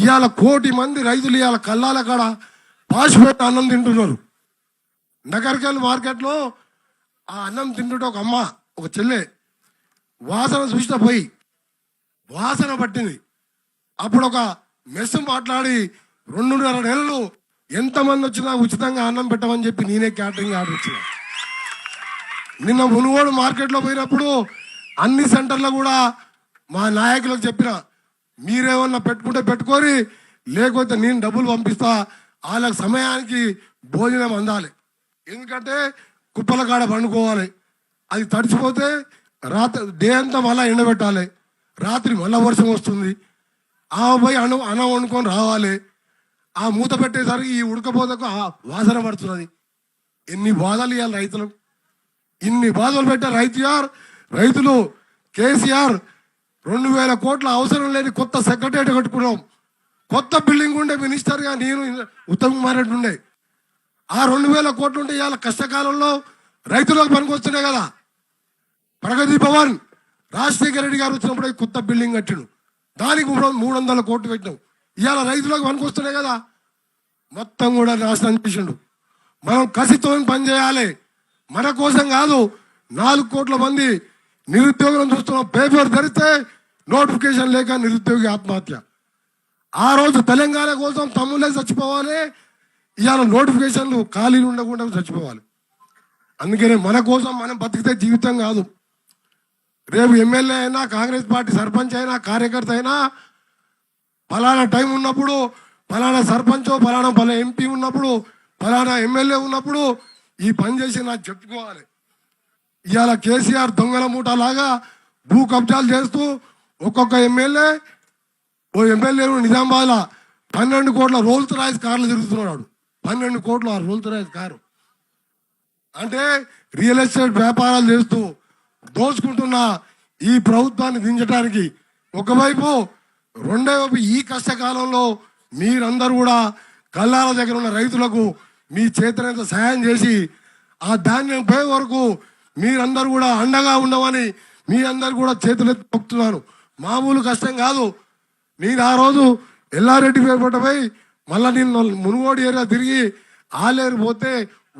ఇవాళ 1 కోటి మంది రైతులు ఇవాళ కల్లాల కాడ పాసిపెట్టి అన్నం తింటున్నారు. నగర్కల్ మార్కెట్లో ఆ అన్నం తింటుంటే ఒక అమ్మ, ఒక చెల్లె వాసన చూసిన పోయి వాసన పట్టింది. అప్పుడు ఒక మెస్ మాట్లాడి 2.5 నెలలు ఎంతమంది వచ్చినా ఉచితంగా అన్నం పెట్టమని చెప్పి నేనే క్యాటరింగ్ ఆర్డర్ ఇచ్చిన. నిన్న మునుగోడు మార్కెట్లో పోయినప్పుడు అన్ని సెంటర్లో కూడా మా నాయకులకు చెప్పిన, మీరేమన్నా పెట్టుకుంటే పెట్టుకోరి, లేకపోతే నేను డబ్బులు పంపిస్తా, వాళ్ళకి సమయానికి భోజనం అందాలి. ఎందుకంటే కుప్పల కాడ పండుకోవాలి, అది తడిచిపోతే రాత్రి డే అంతా మళ్ళీ ఎండబెట్టాలి, రాత్రి మళ్ళీ వర్షం వస్తుంది, ఆ పోయి అన్నం వండుకొని రావాలి, ఆ మూత పెట్టేసరికి ఈ ఉడకపోతకు వాసన పడుతున్నది. ఎన్ని బాధలు ఇవ్వాలి రైతులు, ఇన్ని బాధలు పెట్టారు రైతులు. కేసీఆర్ 2000 కోట్ల అవసరం లేని కొత్త సెక్రటేరియట్ కట్టుకున్నాం, కొత్త బిల్డింగ్ ఉండే మినిస్టర్గా నేను ఉత్తమ్ కుమార్ రెడ్డి ఉండే. ఆ 2000 కోట్లు ఉంటే ఇవాళ కష్టకాలంలో రైతులకు పనికొస్తున్నాయి కదా. ప్రగతి భవన్ రాజశేఖర రెడ్డి గారు వచ్చినప్పుడు కొత్త బిల్డింగ్ కట్టిండు, దానికి 300 కోట్లు పెట్టినాం. ఇవాళ రైతులకు పనికొస్తున్నాయి కదా. మొత్తం కూడా నాశనం చేసిండు. మనం కసితో పని చేయాలి, మన కోసం కాదు. 4 కోట్ల మంది నిరుద్యోగులను చూస్తున్నాం. పేపర్ ధరిస్తే నోటిఫికేషన్ లేక నిరుద్యోగి ఆత్మహత్య. ఆ రోజు తెలంగాణ కోసం తమ్ముళ్ళే చచ్చిపోవాలి, ఇవాళ నోటిఫికేషన్లు ఖాళీలు ఉండకుండా చచ్చిపోవాలి. అందుకనే మన కోసం మనం బతికితే జీవితం కాదు. రేపు ఎమ్మెల్యే అయినా, కాంగ్రెస్ పార్టీ సర్పంచ్ అయినా, కార్యకర్త అయినా, ఫలానా టైం ఉన్నప్పుడు ఫలానా సర్పంచో ఫలానా ఎంపీ ఉన్నప్పుడు ఫలానా ఎమ్మెల్యే ఉన్నప్పుడు ఈ పని చేసి నాకు చెప్పుకోవాలి. ఇవాళ కేసీఆర్ దొంగల మూట లాగా భూ కబ్జాలు చేస్తూ ఒక్కొక్క ఎమ్మెల్యే నిజామాబాద్లో 12 కోట్ల రోల్స్ రాయిస్ కార్లు తిరుగుతున్నాడు. 12 కోట్ల రోల్స్ రాయిస్ కారు అంటే రియల్ ఎస్టేట్ వ్యాపారాలు చేస్తూ దోచుకుంటున్న ఈ ప్రభుత్వాన్ని దించడానికి ఒకవైపు, రెండో వైపు ఈ కష్టకాలంలో మీరందరూ కూడా కల్లాల దగ్గర ఉన్న రైతులకు మీ చేతనంత సహాయం చేసి ఆ ధాన్యం పోయే వరకు మీరందరూ కూడా అండగా ఉండమని మీ అందరు కూడా చేతులెత్తి మొక్కుతున్నాను. మామూలు కష్టం కాదు. నేను ఆ రోజు ఎల్లారెడ్డి పోయి మళ్ళీ నేను మునుగోడు ఏరియా తిరిగి ఆలేరు పోతే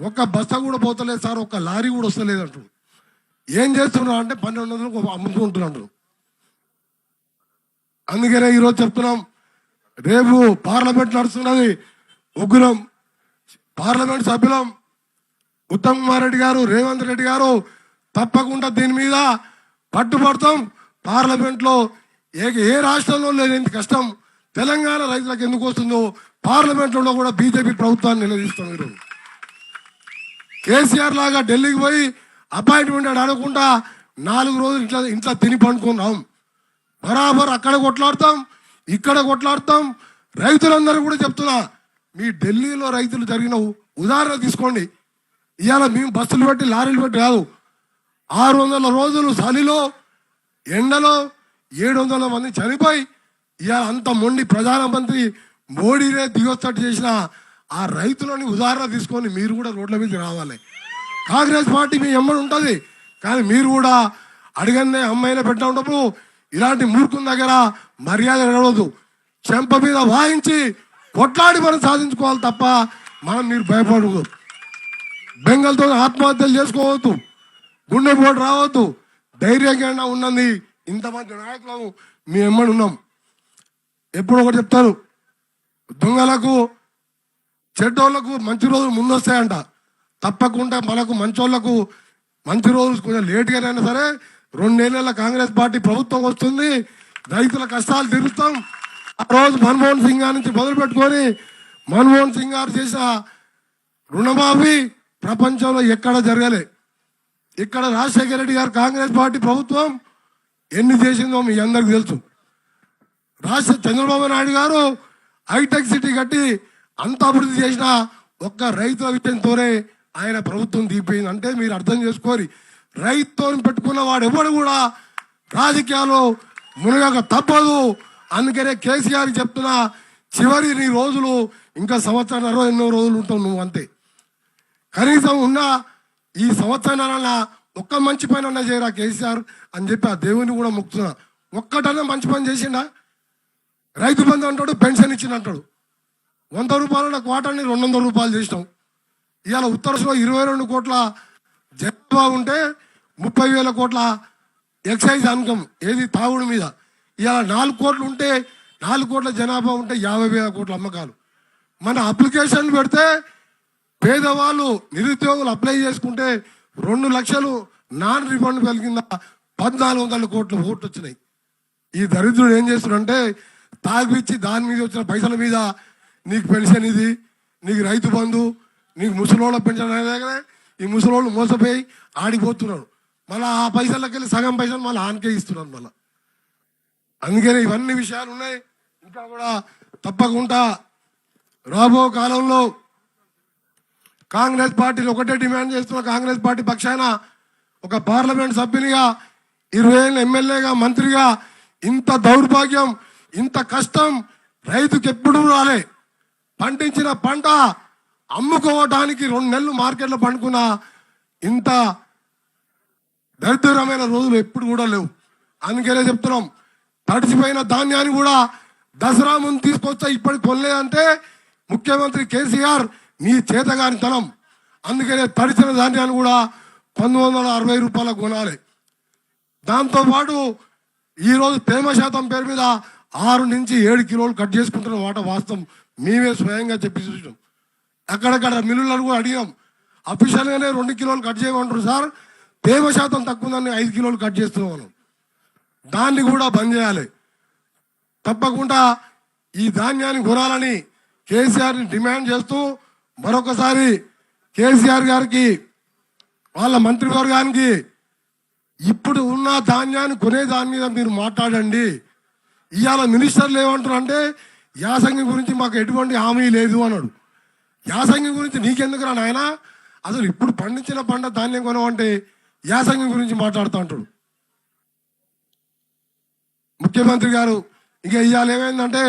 ఒక్క బస్తా కూడా పోతలేదు సార్, ఒక్క లారీ కూడా వస్తలేదు అంటారు. ఏం చేస్తున్నా అంటే 1200 అమ్ముకుంటున్నాడు. అందుకనే ఈరోజు చెప్తున్నాం, రేపు పార్లమెంట్ నడుస్తున్నది, ఉగ్రం పార్లమెంట్ సభ్యులం ఉత్తమ్ కుమార్ రెడ్డి గారు, రేవంత్ రెడ్డి గారు తప్పకుండా దీని మీద పట్టుబడతాం. పార్లమెంట్లో ఏ రాష్ట్రంలో లేని కష్టం తెలంగాణ రైతులకు ఎందుకు వస్తుందో పార్లమెంట్లో కూడా బీజేపీ ప్రభుత్వాన్ని నిలదీస్తాం. ఈరోజు కేసీఆర్ లాగా ఢిల్లీకి పోయి అపాయింట్మెంట్ అడగకుండా 4 రోజులు ఇంట్లో తిని పండుకున్నాం. బరాబర్ అక్కడ కొట్లాడతాం, ఇక్కడ కొట్లాడతాం. రైతులందరూ కూడా చెప్తున్నా, మీ ఢిల్లీలో రైతులు జరిగిన ఉదాహరణ తీసుకోండి. ఇవాళ మేము బస్సులు పెట్టి లారీలు పెట్టి కాదు, 600 రోజులు చలిలో ఎండలో 700 మంది చనిపోయి ఇవాళ అంత మొండి ప్రధానమంత్రి మోడీనే దిగొస్తట్టు చేసిన ఆ రైతులని ఉదాహరణ తీసుకొని మీరు కూడా రోడ్ల మీద రావాలి. కాంగ్రెస్ పార్టీ మీ ఎమ్మడి ఉంటుంది, కానీ మీరు కూడా అడిగనే అమ్మాయిలో పెట్టా ఉన్నప్పుడు ఇలాంటి మూర్ఖుల దగ్గర మర్యాద నడవద్దు. చెంప మీద వాయించి కొట్లాడి మనం సాధించుకోవాలి తప్ప మీరు భయపడదు. బెంగల్తో ఆత్మహత్యలు చేసుకోవద్దు, గుండెపోటు రావద్దు. ధైర్యంగా ఉన్నది ఇంతమంది నాయకులు మీ ఎమ్మడి ఉన్నాం. ఎప్పుడు ఒకటి చెప్తారు, దొంగలకు చెడ్డోళ్లకు మంచి రోజులు ముందొస్తాయంట. తప్పకుండా మనకు మంచోళ్లకు మంచి రోజులు కొంచెం లేట్గానైనా సరే 2 నెలల కాంగ్రెస్ పార్టీ ప్రభుత్వం వస్తుంది, రైతుల కష్టాలు తీరుస్తాం. ఆ రోజు మన్మోహన్ సింగ్ గారి నుంచి మొదలు పెట్టుకొని మన్మోహన్ సింగ్ గారు చేసిన రుణమాఫీ ప్రపంచంలో ఎక్కడ జరగలే. ఇక్కడ రాజశేఖర రెడ్డి గారు కాంగ్రెస్ పార్టీ ప్రభుత్వం ఎన్ని చేసిందో మీ అందరికి తెలుసు. చంద్రబాబు నాయుడు గారు హైటెక్ సిటీ కట్టి అంత అభివృద్ధి చేసిన ఒక్క రైతుల విషయంతోనే ఆయన ప్రభుత్వం దిగిపోయింది. అంటే మీరు అర్థం చేసుకోరి, రైతుతో పెట్టుకున్న వాడు ఎవడు కూడా రాజకీయాలు మునగక తప్పదు. అందుకనే కేసీఆర్ చెప్తున్నా, చివరి నీ రోజులు ఇంకా సంవత్సరం ఎన్నో రోజులు ఉంటావు నువ్వు, అంతే. కనీసం ఉన్న ఈ సంవత్సరాల ఒక్క మంచి పని అన్నా చేయరా కేసీఆర్ అని చెప్పి ఆ దేవుని కూడా మొక్కుతున్నా. ఒక్కటన్నా మంచి పని చేసిండా? రైతు బంధు అంటాడు, పెన్షన్ ఇచ్చిన అంటాడు. 100 రూపాయల క్వార్టర్ని 200 రూపాయలు చేసినాం. ఇవాళ ఉత్తరప్రదేశ్లో 22 కోట్ల జనాభా ఉంటే 30,000 కోట్ల ఎక్సైజ్ ఇన్కమ్ ఏది తాగుడు మీద. ఇవాళ 4 కోట్లు ఉంటే 4 కోట్ల జనాభా ఉంటే 50,000 కోట్ల అమ్మకాలు. మన అప్లికేషన్ పెడితే పేదవాళ్ళు నిరుద్యోగులు అప్లై చేసుకుంటే 2 లక్షలు నాన్ రిఫండబుల్ కింద 1,400 కోట్ల ఓట్లు వచ్చినాయి. ఈ దరిద్రుడు ఏం చేస్తున్నాడంటే తాగిచ్చి దాని మీద వచ్చిన పైసల మీద నీకు పెన్షన్ ఇది, నీకు రైతు బంధు, నీకు ముసలోళ్ళ పెన్షన్ అనేది ఈ ముసలోళ్ళు మోసపోయి ఆడిపోతున్నారు. మళ్ళీ ఆ పైసలకి వెళ్ళి సగం పైసలు మళ్ళీ ఆనకే ఇస్తున్నారు మళ్ళీ. అందుకని ఇవన్నీ విషయాలు ఉన్నాయి. ఇంకా కూడా తప్పకుండా రాబో కాలంలో కాంగ్రెస్ పార్టీని ఒకటే డిమాండ్ చేస్తున్న కాంగ్రెస్ పార్టీ పక్షాన ఒక పార్లమెంట్ సభ్యునిగా 20 ఏళ్ళ ఎమ్మెల్యేగా మంత్రిగా ఇంత దౌర్భాగ్యం ఇంత కష్టం రైతుకి ఎప్పుడూ రాలే. పండించిన పంట అమ్ముకోవడానికి 2 నెలలు మార్కెట్లో పండుకున్న ఇంత దరిద్రమైన రోజులు ఎప్పుడు కూడా లేవు. అందుకనే చెప్తున్నాం, తడిచిపోయిన ధాన్యాన్ని కూడా దసరా ముందు తీసుకొచ్చా ఇప్పటికి కొనలేదంటే ముఖ్యమంత్రి కేసీఆర్ నీ చేతగానితనం. అందుకనే తడిచిన ధాన్యాన్ని కూడా 1960 రూపాయలకు కొనాలి. దాంతోపాటు ఈరోజు తేమ శాతం పేరు మీద 6 నుంచి 7 కిలోలు కట్ చేసుకుంటున్న మాట వాస్తవం. మేమే స్వయంగా చెప్పి చూసినాం. అక్కడక్కడ మిల్లులను కూడా అడిగాం. అఫీషియల్గానే 2 కిలోలు కట్ చేయమంటారు సార్, తేమ శాతం తక్కువ ఉందని 5 కిలోలు కట్ చేస్తున్నాం మనం. దాన్ని కూడా బంద్ చేయాలి. తప్పకుండా ఈ ధాన్యాన్ని కొనాలని కేసీఆర్ని డిమాండ్ చేస్తూ మరొకసారి కేసీఆర్ గారికి వాళ్ళ మంత్రివర్గానికి ఇప్పుడు ఉన్న ధాన్యాన్ని కొనే దాని మీద మీరు మాట్లాడండి. ఇవాళ మినిస్టర్లు ఏమంటారు అంటే యాసంగి గురించి మాకు ఎటువంటి హామీ లేదు అన్నాడు. యాసంగి గురించి నీకెందుకురా నాయన, అసలు ఇప్పుడు పండించిన పంట ధాన్యం కొనవంటే యాసంగి గురించి మాట్లాడుతూ అంటాడు ముఖ్యమంత్రి గారు. ఇక ఇవాళ ఏమైందంటే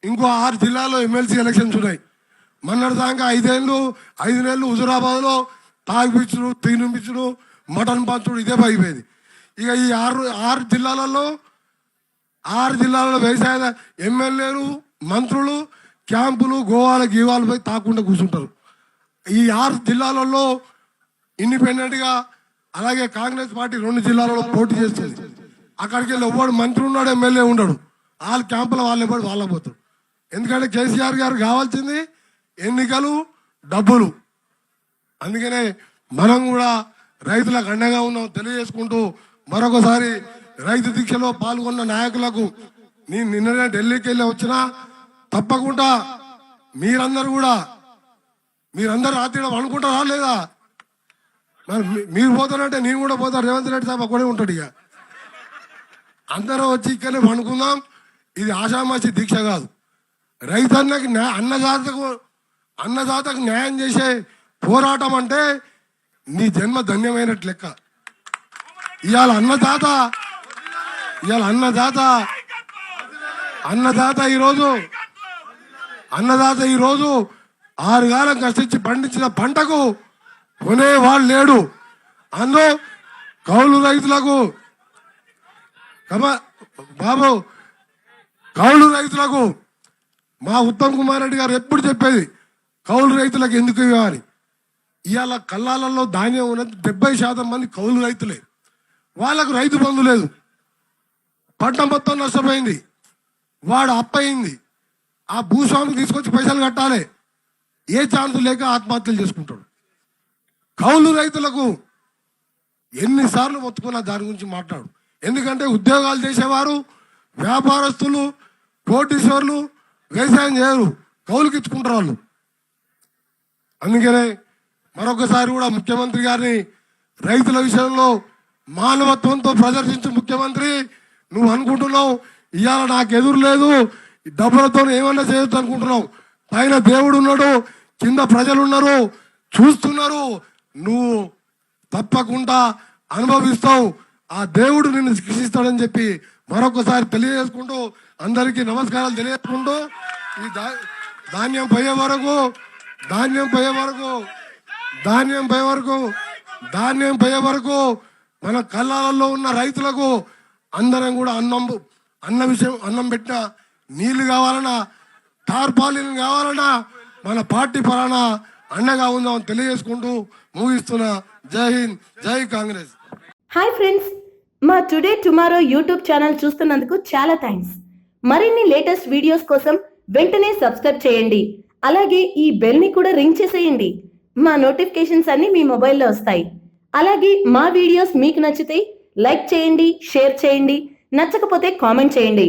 ఇంకో 6 జిల్లాల్లో ఎమ్మెల్సీ ఎలక్షన్స్ ఉన్నాయి. మొన్నటి దాకా 5 నెలలు హుజురాబాద్లో తాగిపిచ్చుడు, తినిపించుడు, మటన్ పంచుడు ఇదే అయిపోయింది. ఇక ఈ 6 జిల్లాలలో 6 జిల్లాలలో వ్యవసాయ ఎమ్మెల్యేలు మంత్రులు క్యాంపులు గోవాల గీవాలు పోయి తాకుండా కూర్చుంటారు. ఈ 6 జిల్లాలలో ఇండిపెండెంట్గా అలాగే కాంగ్రెస్ పార్టీ 2 జిల్లాలలో పోటీ చేస్తుంది. అక్కడికి వెళ్ళి ఎవడు మంత్రి ఉన్నాడు ఎమ్మెల్యే ఉండడు, వాళ్ళ క్యాంపులో వాళ్ళు ఎవడు వాళ్ళ పోతాడు. ఎందుకంటే కేసీఆర్ గారు కావాల్సింది ఎన్నికలు, డబ్బులు. అందుకనే మనం కూడా రైతులకు అండగా ఉన్నాం తెలియజేసుకుంటూ మరొకసారి రైతు దీక్షలో పాల్గొన్న నాయకులకు నేను నిన్ననే ఢిల్లీకి వెళ్ళి వచ్చినా తప్పకుండా మీరందరూ రాత్రి అనుకుంటారా లేదా? మరి మీరు పోతారంటే నేను కూడా పోతాను. రేవంత్ రెడ్డి సాబ్ అక్కడే ఉంటాడు. ఇక అందరూ వచ్చి ఇక్కడనే అనుకుందాం. ఇది ఆషామాషి దీక్ష కాదు. రైతన్నకి అన్నదాతకు న్యాయం చేసే పోరాటం అంటే నీ జన్మ ధన్యమైనట్లు లెక్క. ఇవాళ అన్నదాత ఈరోజు 6 కాలం కష్టించి పండించిన పంటకు కొనేవాళ్ళు లేడు. అందులో కౌలు రైతులకు కౌలు రైతులకు మా ఉత్తమ్ కుమార్ రెడ్డి గారు ఎప్పుడు చెప్పేది కౌలు రైతులకు ఎందుకు ఇవ్వాలి. ఇవాళ కల్లాలలో ధాన్యం ఉన్నది 70% మంది కౌలు రైతులే. వాళ్ళకు రైతు బంధు లేదు. పంట మొత్తం నష్టపోయింది, వాడు అప్పయింది. ఆ భూస్వామికి తీసుకొచ్చి పైసలు కట్టాలి, ఏ ఛాన్స్ లేక ఆత్మహత్యలు చేసుకుంటాడు. కౌలు రైతులకు ఎన్నిసార్లు మొత్తుకున్నా దాని గురించి మాట్లాడు. ఎందుకంటే ఉద్యోగాలు చేసేవారు, వ్యాపారస్తులు, కోటీశ్వర్లు వ్యవసాయం చేయరు, కౌలుకి ఇచ్చుకుంటారు వాళ్ళు. అందుకనే మరొకసారి కూడా ముఖ్యమంత్రి గారిని రైతుల విషయంలో మానవత్వంతో ప్రదర్శించు ముఖ్యమంత్రి. నువ్వు అనుకుంటున్నావు ఇవాళ నాకు ఎదురు లేదు, డబ్బులతో ఏమన్నా చేయొచ్చు అనుకుంటున్నావు. పైన దేవుడు ఉన్నాడు, కింద ప్రజలు ఉన్నారు, చూస్తున్నారు. నువ్వు తప్పకుండా అనుభవిస్తావు. ఆ దేవుడు నిన్ను శిక్షిస్తాడని చెప్పి మరొకసారి తెలియజేసుకుంటూ అందరికీ నమస్కారాలు తెలియజేసుకుంటూ ఈ ధాన్యం పోయే వరకు మన కళ్ళాలలో ఉన్న రైతులకు అందరం కూడా అన్నం పెట్టిన నీళ్లు కావాలన్నా టార్పాలిన్ కావాలన్నా మన పార్టీ పరానా అండగా ఉందామని తెలియజేసుకుంటూ ముగిస్తున్నా. జై హింద్, జై కాంగ్రెస్. హాయ్ ఫ్రెండ్స్, మా టుడే టుమారో యూట్యూబ్ ఛానల్ చూస్తున్నందుకు చాలా థ్యాంక్స్. మరిన్ని లేటెస్ట్ వీడియోస్ కోసం వెంటనే సబ్స్క్రైబ్ చేయండి. అలాగే ఈ బెల్ ని కూడా రింగ్ చేసేయండి. మా నోటిఫికేషన్స్ అన్ని మీ మొబైల్లో వస్తాయి. అలాగే మా వీడియోస్ మీకు నచ్చితే లైక్ చేయండి, షేర్ చేయండి, నచ్చకపోతే కామెంట్ చేయండి.